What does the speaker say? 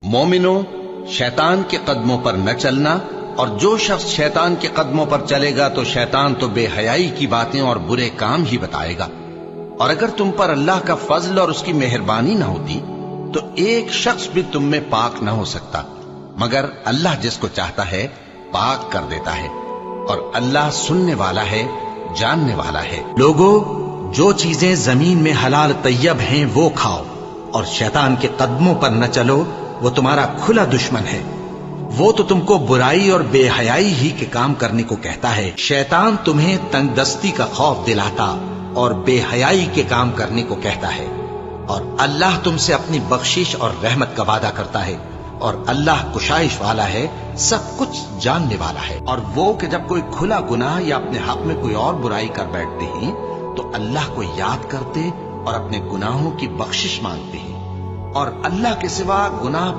مومنو، شیطان کے قدموں پر نہ چلنا، اور جو شخص شیطان کے قدموں پر چلے گا تو شیطان تو بے حیائی کی باتیں اور برے کام ہی بتائے گا۔ اور اگر تم پر اللہ کا فضل اور اس کی مہربانی نہ ہوتی تو ایک شخص بھی تم میں پاک نہ ہو سکتا، مگر اللہ جس کو چاہتا ہے پاک کر دیتا ہے، اور اللہ سننے والا ہے، جاننے والا ہے۔ لوگو، جو چیزیں زمین میں حلال طیب ہیں وہ کھاؤ، اور شیطان کے قدموں پر نہ چلو، وہ تمہارا کھلا دشمن ہے۔ وہ تو تم کو برائی اور بے حیائی ہی کے کام کرنے کو کہتا ہے۔ شیطان تمہیں تنگ دستی کا خوف دلاتا اور بے حیائی کے کام کرنے کو کہتا ہے، اور اللہ تم سے اپنی بخشش اور رحمت کا وعدہ کرتا ہے، اور اللہ کشائش والا ہے، سب کچھ جاننے والا ہے۔ اور وہ کہ جب کوئی کھلا گناہ یا اپنے حق میں کوئی اور برائی کر بیٹھتے ہیں تو اللہ کو یاد کرتے اور اپنے گناہوں کی بخشش مانگتے ہیں، اور اللہ کے سوا گناہ